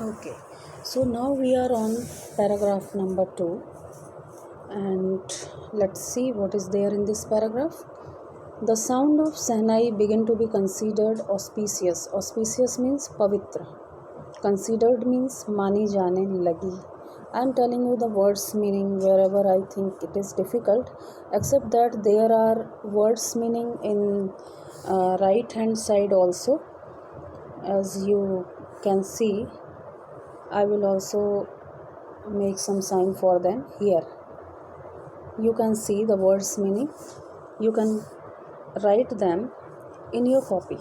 Okay, so now we are on paragraph number 2, and let's see what is there in this paragraph. The sound of Sahnai began to be considered auspicious. Auspicious means pavitra. Considered means mani jane lagi. I am telling you the words meaning wherever I think it is difficult, except that there are words meaning in right hand side also. As you can see, I will also make some sign for them here. You can see the words meaning. You can write them in your copy.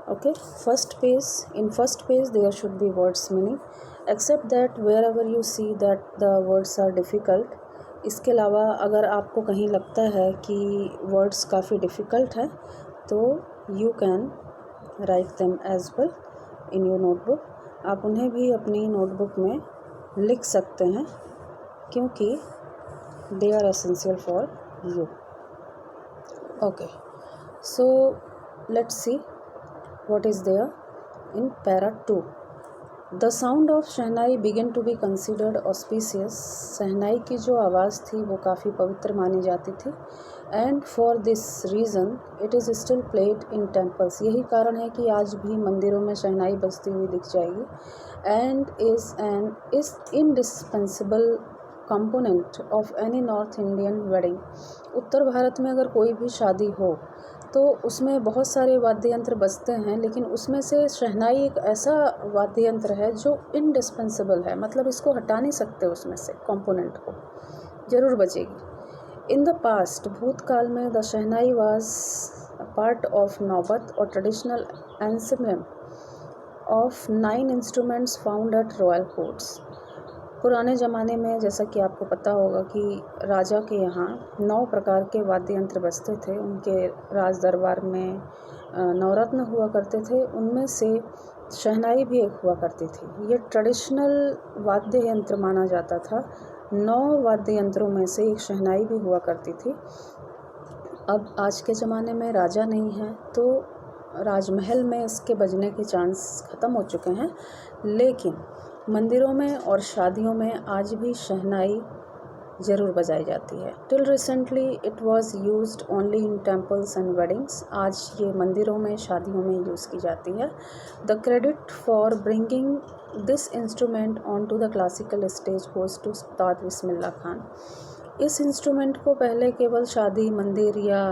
Okay, first page there should be words meaning, except that wherever you see that the words are difficult. इसके अलावा अगर आपको कहीं लगता है कि words काफ़ी difficult है तो you can write them as well in your notebook. आप उन्हें भी अपनी नोटबुक में लिख सकते हैं क्योंकि they are essential for you. Okay, so let's see what is there in para 2. The sound of shehnai began to be considered auspicious. शहनाई की जो आवाज़ थी वो काफ़ी पवित्र मानी जाती थी. And for this reason it is still played in temples. यही कारण है कि आज भी मंदिरों में शहनाई बजती हुई दिख जाएगी. And is indispensable component of any North Indian wedding. उत्तर भारत में अगर कोई भी शादी हो तो उसमें बहुत सारे वाद्य यंत्र बजते हैं, लेकिन उसमें से शहनाई एक ऐसा वाद्य यंत्र है जो इंडिस्पेंसिबल है, मतलब इसको हटा नहीं सकते, उसमें से कंपोनेंट को ज़रूर बजेगी. इन द पास्ट, भूतकाल में, the shehnai was part of नौबत और traditional ensemble of 9 instruments found at royal courts. पुराने ज़माने में जैसा कि आपको पता होगा कि राजा के यहाँ 9 प्रकार के वाद्य यंत्र बजते थे. उनके राज दरबार में नवरत्न हुआ करते थे, उनमें से शहनाई भी एक हुआ करती थी. ये ट्रेडिशनल वाद्य यंत्र माना जाता था. 9 वाद्य यंत्रों में से एक शहनाई भी हुआ करती थी. अब आज के ज़माने में राजा नहीं है तो राजमहल में इसके बजने के चांस ख़त्म हो चुके हैं, लेकिन मंदिरों में और शादियों में आज भी शहनाई ज़रूर बजाई जाती है. Till recently it was used only in temples and weddings. आज ये मंदिरों में, शादियों में यूज़ की जाती है. The credit for bringing this instrument on to the classical stage goes to Ustad Bismillah Khan. इस इंस्ट्रूमेंट को पहले केवल शादी, मंदिर या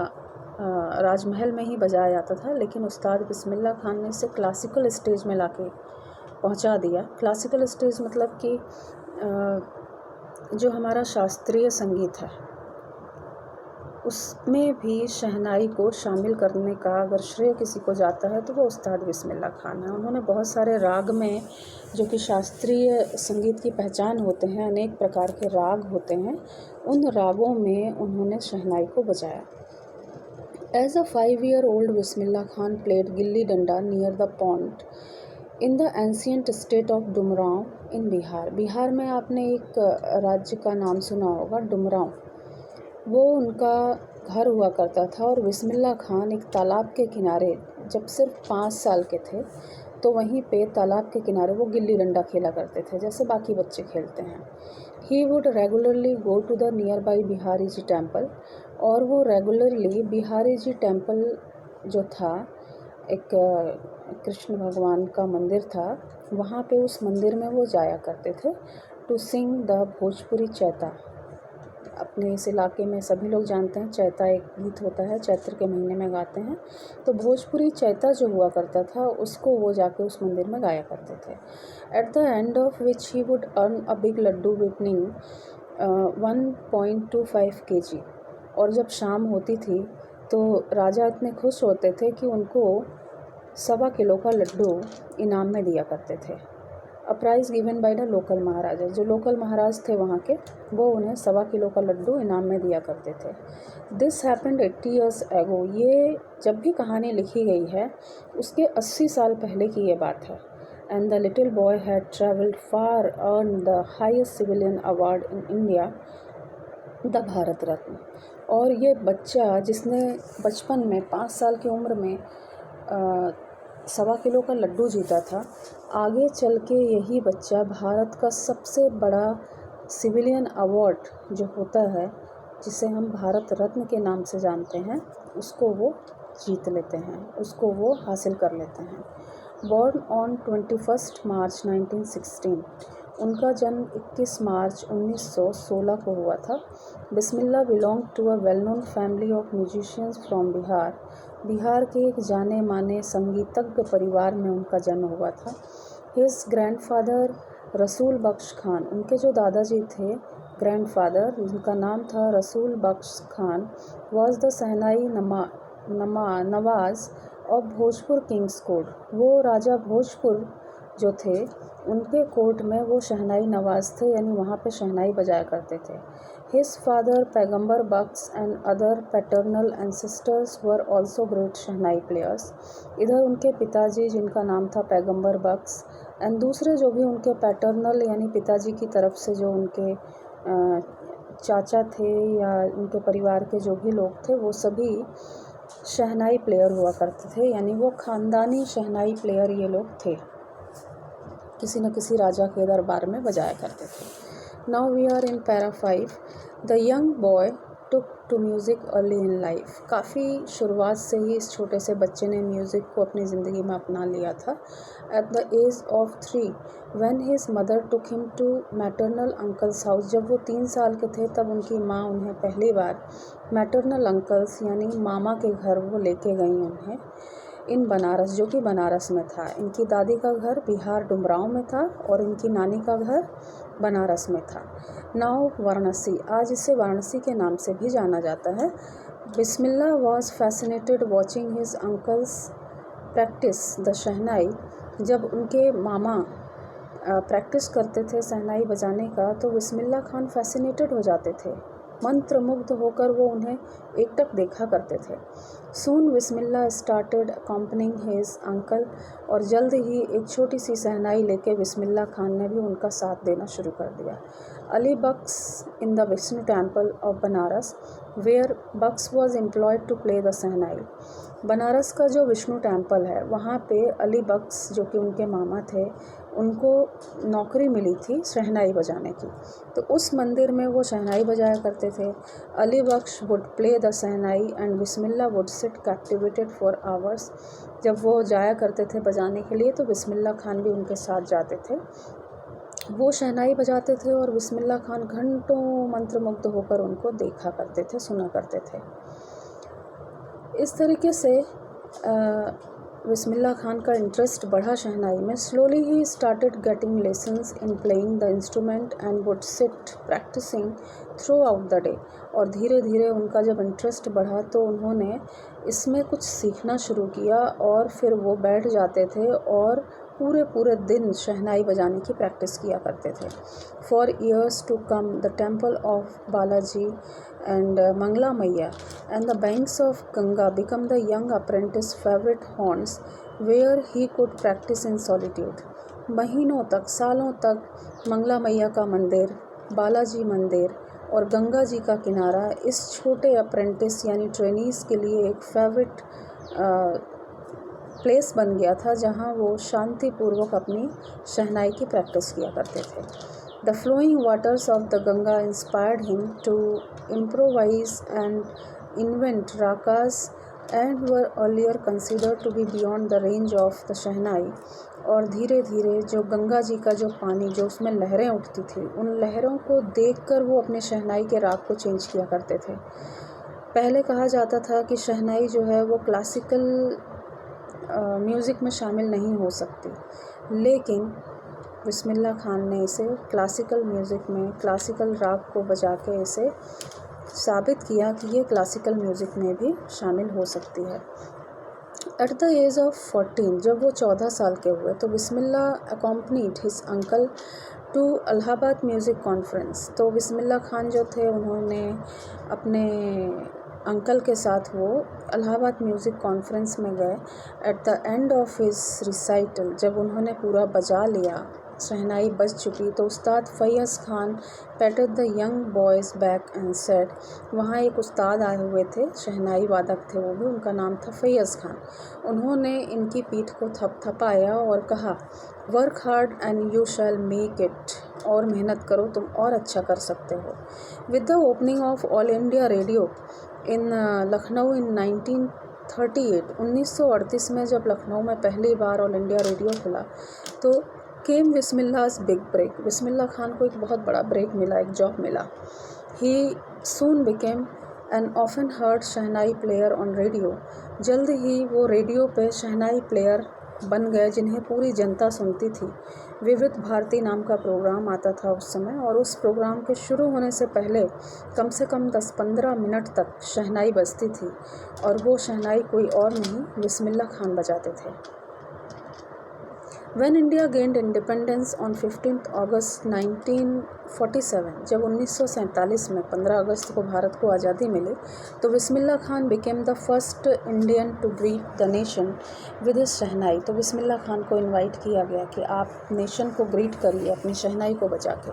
राजमहल में ही बजाया जाता था, लेकिन उस्ताद बिस्मिल्लाह खान ने इसे क्लासिकल स्टेज में लाके पहुंचा दिया. क्लासिकल स्टेज मतलब कि जो हमारा शास्त्रीय संगीत है उसमें भी शहनाई को शामिल करने का अगर श्रेय किसी को जाता है तो वो उस्ताद बिस्मिल्लाह खान है. उन्होंने बहुत सारे राग में, जो कि शास्त्रीय संगीत की पहचान होते हैं, अनेक प्रकार के राग होते हैं, उन रागों में उन्होंने शहनाई को बजाया. As a 5-year-old Bismillah Khan played gilli danda near the pond in the ancient state of Dumraon in Bihar. Bihar में आपने एक राज्य का नाम सुना होगा, डुमरांव. वो उनका घर हुआ करता था और बिस्मिल्लाह खान एक तालाब के किनारे जब सिर्फ 5 साल के थे तो वहीं पे तालाब के किनारे वो गिल्ली डंडा खेला करते थे जैसे बाकी बच्चे खेलते हैं. He would regularly go to the nearby Bihari ji temple. और वो रेगुलरली बिहारी जी टेम्पल जो था, एक कृष्ण भगवान का मंदिर था, वहाँ पे उस मंदिर में वो जाया करते थे. To sing the Bhojpuri chaita. अपने इस इलाके में सभी लोग जानते हैं, चैता एक गीत होता है, चैत्र के महीने में गाते हैं. तो भोजपुरी चैता जो हुआ करता था उसको वो जाके उस मंदिर में गाया करते थे. At the end of which he would earn a big laddu weighing 1.25 kg. और जब शाम होती थी तो राजा इतने खुश होते थे कि उनको 1.25 किलो का लड्डू इनाम में दिया करते थे. A prize given by the local maharaja. जो लोकल महाराज थे वहाँ के, वो उन्हें 1.25 किलो का लड्डू इनाम में दिया करते थे. This happened 80 years ago. ये जब भी कहानी लिखी गई है उसके 80 साल पहले की ये बात है. And the little boy had travelled far, earn the highest civilian award in India, the Bharat Ratna. और ये बच्चा जिसने बचपन में 5 साल की उम्र में 1.25 किलो का लड्डू जीता था। आगे चल के यही बच्चा भारत का सबसे बड़ा सिविलियन अवार्ड जो होता है, जिसे हम भारत रत्न के नाम से जानते हैं, उसको वो जीत लेते हैं, उसको वो हासिल कर लेते हैं। बॉर्न ऑन 21 मार्च 1916, उनका जन्म 21 मार्च 1916 को हुआ था। Bismillah belong to a well known family of musicians from Bihar. Bihar के एक जाने माने संगीतज्ञ परिवार में उनका जन्म हुआ था। हिज ग्रैंडफादर रसूल बख्श खान, उनके जो दादाजी थे ग्रैंडफादर, उनका नाम था Rasool Bakhsh Khan, was the shehnai nawaz of Bhojpur king's court. वो राजा भोजपुर जो थे उनके कोर्ट में वो शहनाई नवाज थे, यानी वहाँ पे शहनाई बजाया करते थे। His father Paigambar Bakhsh and other paternal ancestors were also great shehnai players. इधर उनके पिताजी जिनका नाम था पैगंबर बख्श एंड दूसरे जो भी उनके पैटर्नल यानी पिताजी की तरफ से जो उनके चाचा थे या उनके परिवार के जो भी लोग थे, वो सभी शहनाई प्लेयर हुआ करते थे, यानी वो ख़ानदानी शहनाई प्लेयर ये लोग थे, किसी न किसी राजा के दरबार में बजाया करते थे। Now we are in para 5। The young boy took to music early in life. काफ़ी शुरुआत से ही इस छोटे से बच्चे ने म्यूज़िक को अपनी ज़िंदगी में अपना लिया था। At the age of 3 when his mother took him to maternal uncles house, जब वो 3 साल के थे तब उनकी माँ उन्हें पहली बार मैटरनल अंकल्स यानी मामा के घर वो लेके गई उन्हें, इन बनारस, जो कि बनारस में था। इनकी दादी का घर बिहार डुमरांव में था और इनकी नानी का घर बनारस में था। नाउ वाराणसी, आज इसे वाराणसी के नाम से भी जाना जाता है। Bismillah was fascinated watching his uncles practice the shehnai. जब उनके मामा प्रैक्टिस करते थे शहनाई बजाने का, तो बिस्मिल्लाह खान फैसिनेटेड हो जाते थे, मंत्रमुग्ध होकर वो उन्हें एकटक देखा करते थे। सून बिस्मिल्लाह स्टार्टेड अकम्पनिंग हिज अंकल, और जल्द ही एक छोटी सी शहनाई लेके बिस्मिल्लाह खान ने भी उनका साथ देना शुरू कर दिया। Ali Bakhsh in the Vishnu temple of Banaras where Bakhsh was employed to play the shehnai. Banaras का जो विष्णु टेम्पल है वहाँ पे अली बख्श जो कि उनके मामा थे, उनको नौकरी मिली थी शहनाई बजाने की, तो उस मंदिर में वो शहनाई बजाया करते थे। Ali Bakhsh would play the shehnai and Bismillah would sit captivated for hours. जब वो जाया करते थे बजाने के लिए तो बिस्मिल्लाह खान भी उनके साथ जाते थे। वो शहनाई बजाते थे और बिस्मिल्लाह खान घंटों मंत्रमुग्ध होकर उनको देखा करते थे, सुना करते थे। इस तरीके से बिस्मिल्लाह खान का इंटरेस्ट बढ़ा शहनाई में। Slowly he started getting lessons in playing the instrument and would sit practising throughout the day. और धीरे धीरे उनका जब इंटरेस्ट बढ़ा तो उन्होंने इसमें कुछ सीखना शुरू किया और फिर वो बैठ जाते थे और पूरे पूरे दिन शहनाई बजाने की प्रैक्टिस किया करते थे। For years to come the temple of Balaji and Mangala Maiya and the banks of Ganga become the young apprentice favourite हॉर्न्स where he could practice in solitude. महीनों तक, सालों तक मंगला मैया का मंदिर, बालाजी मंदिर और गंगा जी का किनारा इस छोटे अप्रेंटिस यानी ट्रेनीज़ के लिए एक फेवरेट प्लेस बन गया था, जहां वो शांतिपूर्वक अपनी शहनाई की प्रैक्टिस किया करते थे। The flowing waters of the Ganga inspired him to improvise and invent ragas and were earlier considered to be beyond the range of the shehnai. और धीरे धीरे जो गंगा जी का जो पानी, जो उसमें लहरें उठती थी, उन लहरों को देखकर वो अपने शहनाई के राग को चेंज किया करते थे। पहले कहा जाता था कि शहनाई जो है वो क्लासिकल म्यूज़िक में शामिल नहीं हो सकती, लेकिन बिस्मिल्लाह खान ने इसे क्लासिकल म्यूज़िक में, क्लासिकल राग को बजा के इसे साबित किया कि ये क्लासिकल म्यूज़िक में भी शामिल हो सकती है। एट द एज ऑफ 14, जब वो 14 साल के हुए तो Bismillah accompanied his uncle to Allahabad music conference. तो बिस्मिल्लाह खान जो थे उन्होंने अपने अंकल के साथ वो इलाहाबाद म्यूज़िक कॉन्फ्रेंस में गए। Eight the end of his recital, जब उन्होंने पूरा बजा लिया शहनाई बज चुकी तो Ustad Faiyaz Khan patted the young boys back and said, वहाँ एक उस्ताद आए हुए थे, शहनाई वादक थे वो भी, उनका नाम था फैयज़ खान। उन्होंने इनकी पीठ को थपथपाया और कहा, work hard and you shall make it, और मेहनत करो तुम और अच्छा कर सकते हो। With the opening of All India Radio in Lucknow in 1938 में जब लखनऊ में पहली बार ऑल इंडिया रेडियो खुला तो came Bismillah's big break, Bismillah Khan को एक बहुत बड़ा ब्रेक मिला, एक जॉब मिला। He soon became an often heard shehnai player on radio, जल्द ही वो रेडियो पे शहनाई प्लेयर बन गए जिन्हें पूरी जनता सुनती थी। विविध भारती नाम का प्रोग्राम आता था उस समय, और उस प्रोग्राम के शुरू होने से पहले कम से कम 10-15 मिनट तक शहनाई बजती थी, और वो शहनाई कोई और नहीं, बिस्मिल्लाह खान बजाते थे। When India gained independence on 15th August 1947, जब 1947 में 15 अगस्त को भारत को आज़ादी मिली, तो Bismillah Khan became the first Indian to greet the nation with his शहनाई। तो बिस्मिल्लाह खान को इनवाइट किया गया कि आप नेशन को ग्रीट करिए अपनी शहनाई को बजा के।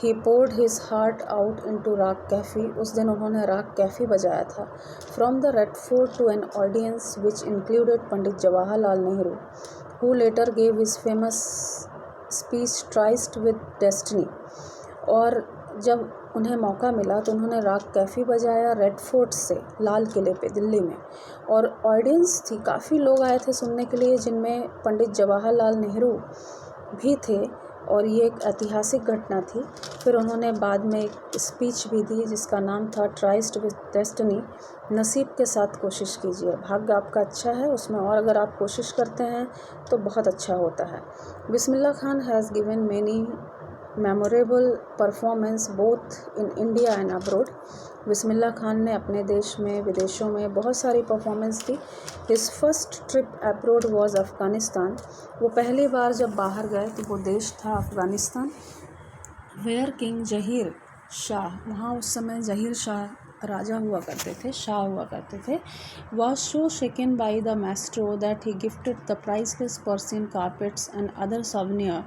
He poured his heart out into राग कैफ़ी, उस दिन उन्होंने राग कैफ़ी बजाया था। From the Red Fort to an audience which included Pandit Jawaharlal Nehru, who later gave his famous speech Tryst with Destiny। और जब उन्हें मौका मिला तो उन्होंने राग कैफ़ी बजाया रेड फोर्ट से, लाल किले पे दिल्ली में, और ऑडियंस थी, काफ़ी लोग आए थे सुनने के लिए, जिनमें पंडित जवाहरलाल नेहरू भी थे, और ये एक ऐतिहासिक घटना थी। फिर उन्होंने बाद में एक स्पीच भी दी जिसका नाम था ट्राइस्ट विद डेस्टिनी, नसीब के साथ कोशिश कीजिए, भाग्य आपका अच्छा है उसमें, और अगर आप कोशिश करते हैं तो बहुत अच्छा होता है। Bismillah Khan has given many memorable performance both in India and abroad. Bismillah Khan ने अपने देश में विदेशों में बहुत सारी परफॉर्मेंस दी। His first trip abroad was Afghanistan, वो पहली बार जब बाहर गए तो वो देश था अफ़गानिस्तान। वेयर किंग जहीर शाह, वहाँ उस समय जहीर शाह राजा हुआ करते थे, शाह हुआ करते थे, was so shaken by the maestro that he gifted the priceless Persian carpets and other souvenir।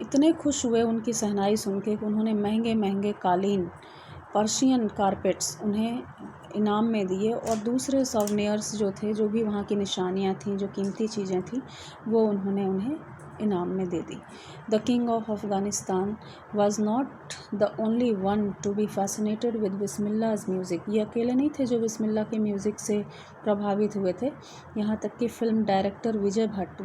इतने खुश हुए उनकी शहनाई सुन के कि उन्होंने महंगे महंगे कालीन, पर्शियन कारपेट्स उन्हें इनाम में दिए, और दूसरे सॉवनियर्स जो थे, जो भी वहाँ की निशानियाँ थीं, जो कीमती चीज़ें थीं, वो उन्होंने उन्हें इनाम में दे दी। The king of Afghanistan was not the only one to be fascinated with Bismillah's music. ये अकेले नहीं थे जो बिस्मिल्लाह के म्यूज़िक से प्रभावित हुए थे, यहाँ तक कि फ़िल्म डायरेक्टर विजय भट्ट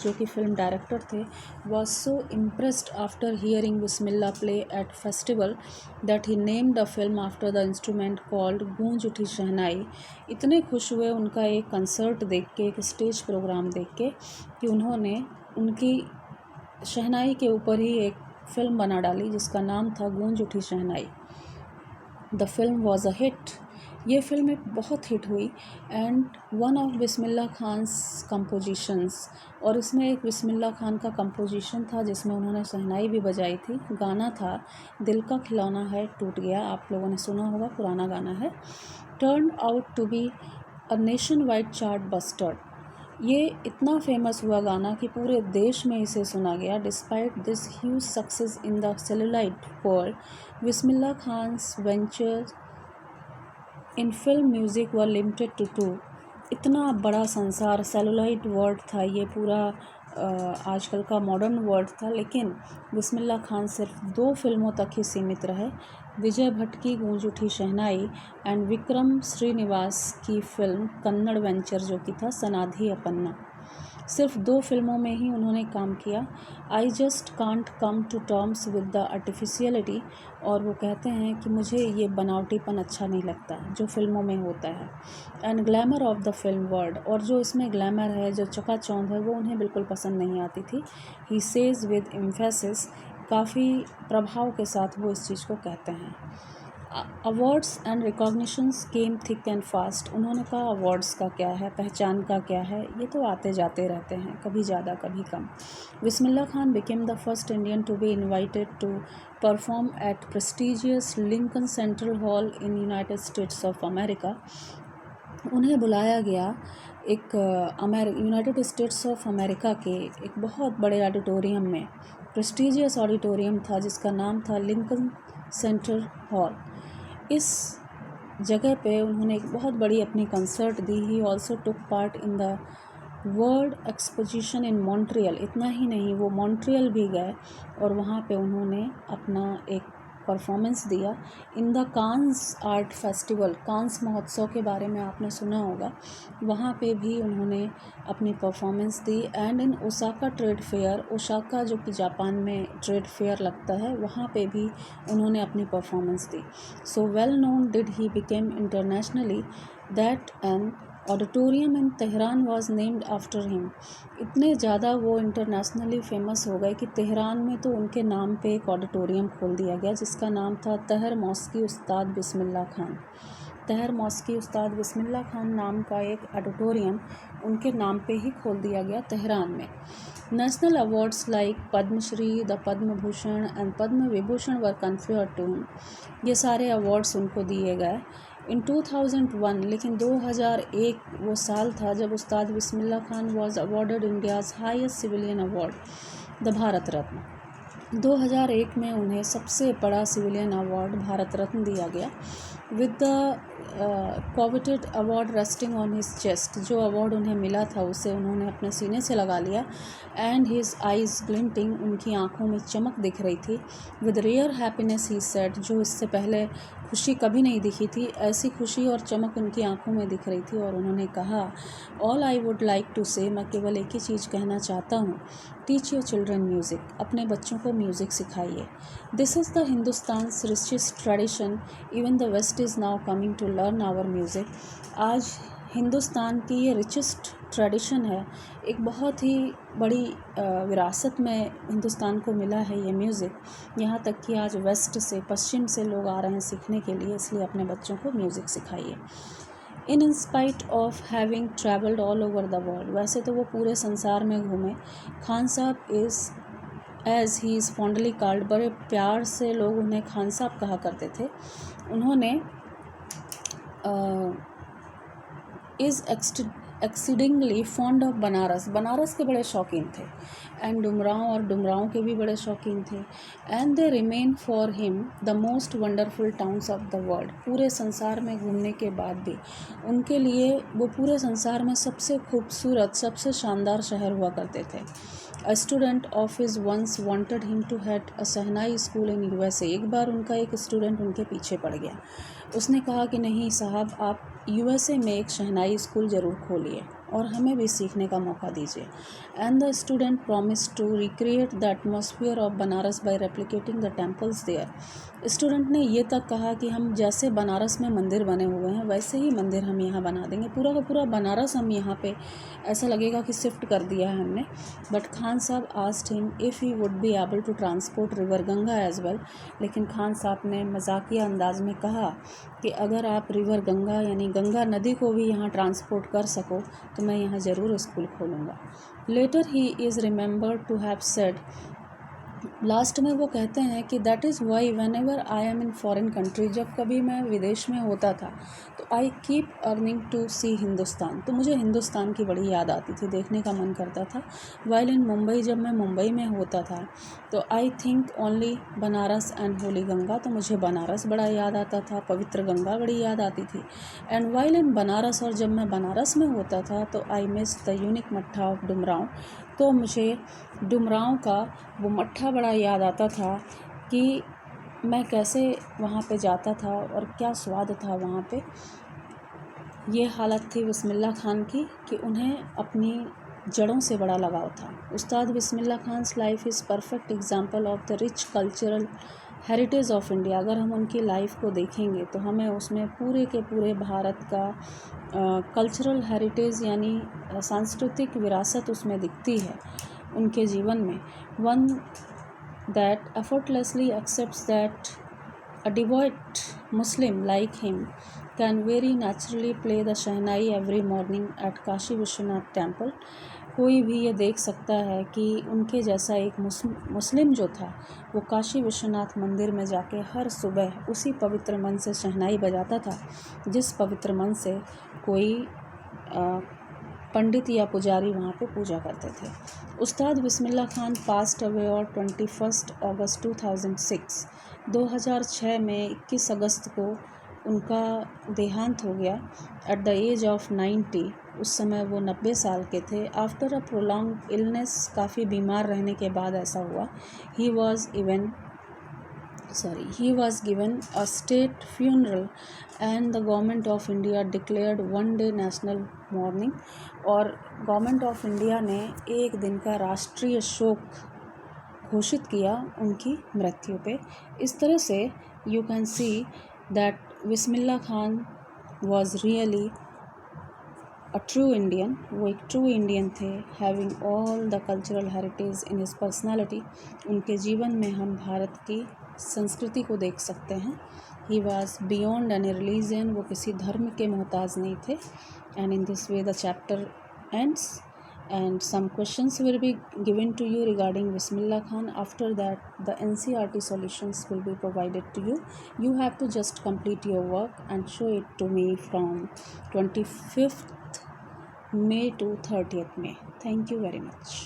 जो कि फ़िल्म डायरेक्टर थे, was so impressed after hearing Bismillah play at festival that he named a film after the instrument called गूंज उठी शहनाई। इतने खुश हुए उनका एक कंसर्ट देख के, एक स्टेज प्रोग्राम देख के, कि उन्होंने उनकी शहनाई के ऊपर ही एक फ़िल्म बना डाली जिसका नाम था Goonj Uthi Shehnai. The film was a hit, ये फिल्म एक बहुत हिट हुई, and one of Bismillah Khan's compositions, और इसमें एक बिस्मिल्लाह खान का कंपोजिशन था जिसमें उन्होंने शहनाई भी बजाई थी। गाना था दिल का खिलौना है टूट गया, आप लोगों ने सुना होगा, पुराना गाना है। Turn out to be a nationwide chartbuster, ये इतना फेमस हुआ गाना कि पूरे देश में इसे सुना गया। Despite this huge success in the celluloid world, Bismillah Khan's ventures in film music were limited to 2। इतना बड़ा संसार, सेलुलाइट वर्ल्ड था ये पूरा, आजकल का मॉडर्न वर्ल्ड था, लेकिन बिस्मिल्लाह खान सिर्फ 2 फिल्मों तक ही सीमित रहे, विजय भट्ट की गूंज उठी शहनाई एंड विक्रम श्रीनिवास की फिल्म कन्नड़ वेंचर जो कि था सनाधि अपन्ना। सिर्फ 2 फिल्मों में ही उन्होंने काम किया। I just can't come to terms with the artificiality, और वो कहते हैं कि मुझे ये बनावटीपन अच्छा नहीं लगता जो फिल्मों में होता है, and glamour of the film world, और जो इसमें ग्लैमर है, जो चकाचौंध है, वो उन्हें बिल्कुल पसंद नहीं आती थी। ही सेज विद एम्फेसिस, काफ़ी प्रभाव के साथ वो इस चीज़ को कहते हैं। Awards and recognitions came thick and fast, उन्होंने कहा अवार्ड्स का क्या है, पहचान का क्या है, ये तो आते जाते रहते हैं, कभी ज़्यादा कभी कम। Bismillah Khan became the first Indian to be invited to perform at prestigious Lincoln Central Hall in United States of America. उन्हें बुलाया गया एक यूनाइटेड स्टेट्स ऑफ अमेरिका के एक बहुत बड़े ऑडिटोरियम में। प्रेस्टीजियस ऑडिटोरियम था जिसका नाम था लिंकन सेंटर हॉल। इस जगह पे उन्होंने एक बहुत बड़ी अपनी concert the. He also took part in the world exposition in Montreal. इतना ही नहीं, वो मॉन्ट्रियल भी गए और वहाँ पे उन्होंने अपना एक परफॉर्मेंस दिया in the Cannes art festival. Cannes महोत्सव के बारे में आपने सुना होगा, वहाँ पे भी उन्होंने अपनी performance the. And in Osaka trade fair, Osaka जो कि जापान में ट्रेड फेयर लगता है, वहाँ पे भी उन्होंने अपनी performance the. So well known did he became internationally that an auditorium in Tehran was named after him. इतने ज़्यादा वो इंटरनेशनली फेमस हो गए कि तेहरान में तो उनके नाम पे एक ऑडिटोरियम खोल दिया गया जिसका नाम था तहर मौसकी उस्ताद बिस्मिल्लाह खान। तहर मौसकी उस्ताद बिस्मिल्लाह खान नाम का एक ऑडिटोरियम उनके नाम पे ही खोल दिया गया तेहरान में। National awards like Padmashri, the Padma Bhushan and Padma Vibhushan were conferred to him. ये सारे अवार्ड्स उनको दिए गए इन 2001। लेकिन 2001 वो साल था जब Ustad Bismillah Khan was awarded India's highest civilian award, the Bharat Ratna. 2001 में उन्हें सबसे बड़ा सिविलियन अवार्ड भारत रत्न दिया गया with the coveted award resting on his chest. जो अवार्ड उन्हें मिला था उसे उन्होंने अपने सीने से लगा लिया। एंड हिज आइज़ ग्लिंटिंग, उनकी आंखों में चमक दिख रही थी। With rare happiness he said, जो इससे पहले खुशी कभी नहीं दिखी थी, ऐसी खुशी और चमक उनकी आंखों में दिख रही थी। और उन्होंने कहा, all I would like to say, मैं केवल एक ही चीज़ कहना चाहता हूँ, टीच योर चिल्ड्रन म्यूज़िक, अपने बच्चों को म्यूज़िक सिखाइए। This is the Hindustan's richest tradition, even the west is now coming to learn our music. आज हिंदुस्तान की ये रिचेस्ट ट्रेडिशन है, एक बहुत ही बड़ी विरासत में हिंदुस्तान को मिला है ये म्यूज़िक। यहाँ तक कि आज वेस्ट से, पश्चिम से लोग आ रहे हैं सीखने के लिए, इसलिए अपने बच्चों को म्यूज़िक सिखाइए। In spite of having travelled all over the world, वैसे तो वो पूरे संसार में घूमे। Khan sahab is as he is fondly called, बड़े प्यार से लोग उन्हें खान साहब कहा करते थे। उन्होंने is exceedingly fond of Banaras, Banaras के बड़े शौकीन थे। एंड डुमरांव, और डुमरांव के भी बड़े शौकीन थे। And they remain for him the most wonderful towns of the world. पूरे संसार में घूमने के बाद भी उनके लिए वो पूरे संसार में सबसे खूबसूरत, सबसे शानदार शहर हुआ करते थे। A student of his once wanted him to head a shehnai school in USA। एक बार उनका एक स्टूडेंट उनके पीछे पड़ गया। उसने कहा कि नहीं साहब, आप USA में एक शहनाई स्कूल ज़रूर खोलिए और हमें भी सीखने का मौका दीजिए। And the student promise to recreate the atmosphere of Banaras by replicating the temples there. Student ने ये तक कहा कि हम जैसे बनारस में मंदिर बने हुए हैं वैसे ही मंदिर हम यहाँ बना देंगे, पूरा का पूरा बनारस हम यहाँ पे ऐसा लगेगा कि शिफ्ट कर दिया है हमने। But Khan sahab asked him if he would be able to transport river Ganga as well. लेकिन खान साहब ने मजाकिया अंदाज में कहा कि अगर आप रिवर गंगा यानी गंगा नदी को भी यहाँ ट्रांसपोर्ट कर सको तो मैं यहाँ ज़रूर स्कूल खोलूँगा। Later he is remembered to have said, last में वो कहते हैं कि that is why whenever I am in foreign country, जब कभी मैं विदेश में होता था तो I keep yearning to see Hindustan, तो मुझे हिंदुस्तान की बड़ी याद आती थी, देखने का मन करता था। वाइल इन मुंबई, जब मैं मुंबई में होता था तो I think only Banaras and Holi Ganga, तो मुझे बनारस बड़ा याद आता था, पवित्र गंगा बड़ी याद आती थी। एंड वाइल इन बनारस, और जब मैं बनारस में होता था तो आई मिस द यूनिक मट्ठा ऑफ डुमरांव, तो मुझे डुमरांव का वो मट्ठा बड़ा याद आता था कि मैं कैसे वहाँ पे जाता था और क्या स्वाद था वहाँ पे। ये हालत थी बिस्मिल्लाह खान की कि उन्हें अपनी जड़ों से बड़ा लगाव था। Ustad Bismillah Khan's life is perfect example of the rich cultural heritage of India. अगर हम उनकी लाइफ को देखेंगे तो हमें उसमें पूरे के पूरे भारत का कल्चरल हेरिटेज यानी सांस्कृतिक विरासत उसमें दिखती है उनके जीवन में। One that effortlessly accepts that a devout Muslim like him can very naturally play the Shahnai every morning at Kashi Vishwanath temple, कोई भी ये देख सकता है कि उनके जैसा एक मुस्लिम जो था वो काशी विश्वनाथ मंदिर में जाके हर सुबह उसी पवित्र मन से शहनाई बजाता था जिस पवित्र मन से कोई पंडित या पुजारी वहाँ पे पूजा करते थे। उस्ताद बिस्मिल्लाह खान पास्ट अवे और 21 अगस्त 2006 में 21 अगस्त को उनका देहांत हो गया एट द एज ऑफ 90। उस समय वो 90 साल के थे। आफ्टर अ प्रोलॉन्ग इलनेस, काफ़ी बीमार रहने के बाद ऐसा हुआ। ही was given a state funeral and the government of India declared one day national mourning, और गवर्नमेंट ऑफ इंडिया ने एक दिन का राष्ट्रीय शोक घोषित किया उनकी मृत्यु पे। इस तरह से you can see that Bismillah Khan was really a true Indian। वो एक ट्रू इंडियन थे, having all the cultural heritage in his personality. उनके जीवन में हम भारत की संस्कृति को देख सकते हैं। He was beyond any religion, वो किसी धर्म के मोहताज नहीं थे। And in this way the chapter ends and some questions will be given to you regarding Bismillah Khan. After that, the NCERT solutions will be provided to you. You have to just complete your work and show it to me from 25th May to 30th May. Thank you very much.